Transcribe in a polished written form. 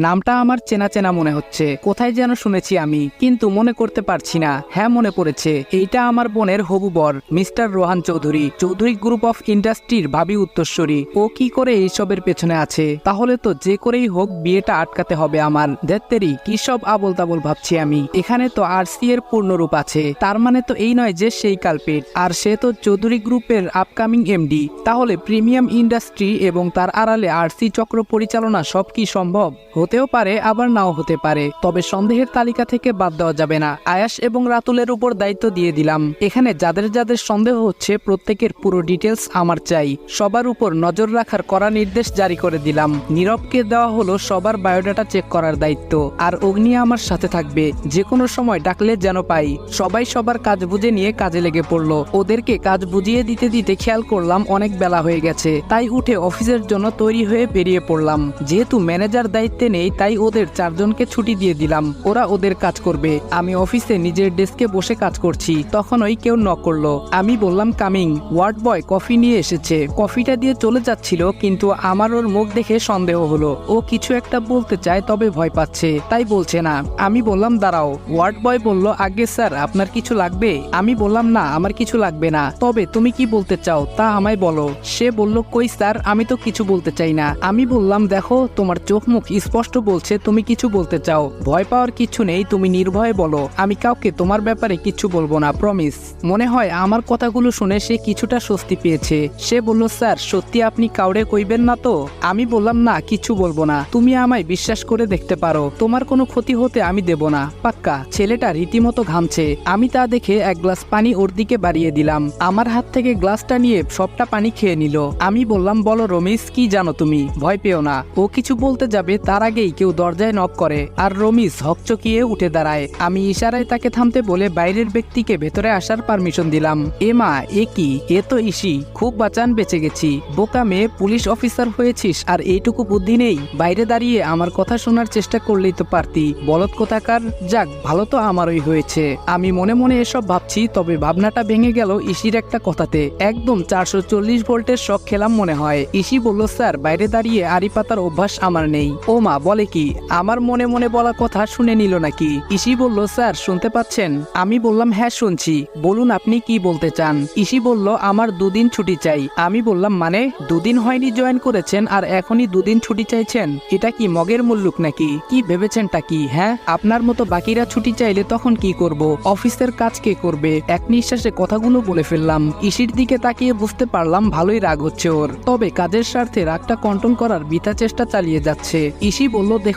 নামটা আমার চেনা চেনা মনে হচ্ছে, কোথায় যেন শুনেছি আমি, কিন্তু মনে করতে পারছি না। হ্যাঁ, মনে পড়েছে, এইটা আমার বোনের হবু বর mister Rohan Chowdhury, Chowdhury group of ইন্ডাস্ট্রির ভাবি উত্তরস্বরী। ও কি করে এইসবের পেছনে আছে? তাহলে তো যে করেই হোক বিয়েটা আটকাতে হবে আমার। দেত্তেরি, কি সব আবল তাবল ভাবছি আমি। এখানে তো আরসি এর পূর্ণরূপ আছে, তার মানে তো এই নয় যে সেই কালপেট, আর সে তো চৌধুরী গ্রুপের আপকামিং এমডি। তাহলে প্রিমিয়াম ইন্ডাস্ট্রি এবং তার আড়ালে আরসি চক্র পরিচালনা সব কি সম্ভব? হতেও পারে, আবার নাও হতে পারে, তবে সন্দেহের তালিকা থেকে বাদ দেওয়া যাবে না। আয়াস এবং রাতুলের উপর দায়িত্ব দিয়ে দিলাম। এখানে যাদের যাদের সন্দেহ হচ্ছে প্রত্যেকের পুরো ডিটেলস আমার চাই। সবার উপর নজর রাখার কড়া নির্দেশ জারি করে দিলাম। নীরবকে দেওয়া হলো সবার বায়োডাটা চেক করার দায়িত্ব, আর অগ্নি আমার সাথে থাকবে, যে কোনো সময় ডাকলে যেন পাই। সবাই সবার কাজ বুঝে নিয়ে কাজে লেগে পড়লো। ওদেরকে কাজ বুঝিয়ে দিতে দিতে খেয়াল করলাম অনেক বেলা হয়ে গেছে, তাই উঠে অফিসের জন্য তৈরি হয়ে বেরিয়ে পড়লাম। যেহেতু ম্যানেজার দায়িত্বে নেই, তাই ওদের 4 জনকে ছুটি দিয়ে দিলাম, ওরা ওদের কাজ করবে। আমি অফিসে নিজের ডেস্কে বসে কাজ করছি, তখনই কেউ নক করলো। আমি বললাম কামিং। ওয়ার্ড বয় কফি নিয়ে এসেছে। কফিটা দিয়ে চলে যাচ্ছিল, কিন্তু আমার ওর মুখ দেখে সন্দেহ হলো। ও কিছু একটা বলতে চায়, তবে ভয় পাচ্ছে, তাই বলছে না। আমি বললাম দাঁড়াও। ওয়ার্ড বয় বলল আগে স্যার, আপনার কিছু লাগবে? আমি বললাম না, আমার কিছু লাগবে না, তবে তুমি কি বলতে চাও তা আমায় বলো। সে বলল কই স্যার, আমি তো কিছু বলতে চাই না। আমি বললাম দেখো, তোমার চোখ মুখ স্পষ্ট বলছে তুমি কিছু বলতে চাও। ভয় পাওয়ার কিছু নেই, তুমি নির্ভয়ে বলো। আমি কাউকে তোমার ব্যাপারে কিছু বলবো না, প্রমিস। মনে হয় আমার কথাগুলো শুনে সে কিছুটা স্বস্তি পেয়েছে। সে বলল স্যার, সত্যি আপনি কাউরে কইবেন না তো? আমি বললাম না, কিছু বলবো না, তুমি আমায় বিশ্বাস করে দেখতে পারো, তোমার কোনো ক্ষতি হতে আমি দেব না, পাক্কা। ছেলেটা রীতিমতো ঘামছে। আমি তা দেখে এক গ্লাস পানি ওর দিকে বাড়িয়ে দিলাম। আমার হাত থেকে গ্লাসটা নিয়ে সবটা পানি খেয়ে নিল। আমি বললাম বলো রমিস, কি জানো তুমি? ভয় পেও না। ও কিছু বলতে যাবে তার আগেই কেউ দরজায় নক করে, আর রমিস হকচকিয়ে উঠে দাঁড়ায়। আমি ইশারায় তাকে থামতে বলে বাইরের ব্যক্তিকে ভেতরে আসার পারমিশন দিলাম। এ মা, এ কি? এ তো ইসি। খুব বাঁচান, বেঁচে গেছি। বোকা মেয়ে, পুলিশ অফিসার হয়েছিস আর এইটুকু বুদ্ধি নেই? বাইরে দাঁড়িয়ে আমার কথা শোনার চেষ্টা করলেই তো পারতি, বলদ কোথাকার। যাক, ভালো তো আমারই হয়েছে। আমি মনে মনে এসব ভাবছি, তবে ভাবনাটা ভেঙে গেল ইসির একটা কথাতে। একদম 440 ভোল্টের শক খেলাম মনে হয়। ইসি বলল স্যার, বাইরে দাঁড়িয়ে আড়ি পাতার অভ্যাস আমার নেই। ও মা, বলে কি? আমার মনে মনে বলা কথা শুনে নিল নাকি? ইসি বলল স্যার, শুনতে পাচ্ছেন? আমি বললাম হ্যাঁ শুনছি, বলুন আপনি কি বলতে চান। ইসি বলল আমার 2 দিন ছুটি চাই। আমি বললাম মানে? 2 দিন হয়নি জয়েন করেছেন আর এখনই 2 দিন ছুটি চাইছেন? এটা কি মগের মুল্লুক নাকি? কি ভেবেছেনটা কি? হ্যাঁ, আপনার মতো বাকিরা ছুটি চাইলে তখন কি করব? অফিসের কাজ কে করবে? এক নিঃশ্বাসে কথাগুলো বলে ফেললাম। ইসির দিকে তাকিয়ে বুঝতে পারলাম ভালোই রাগ হচ্ছে ওর, তবে কাজের স্বার্থে রাগটা কন্ট্রোল করার বৃথা চেষ্টা চালিয়ে যাচ্ছে। ইসি বলল দেখো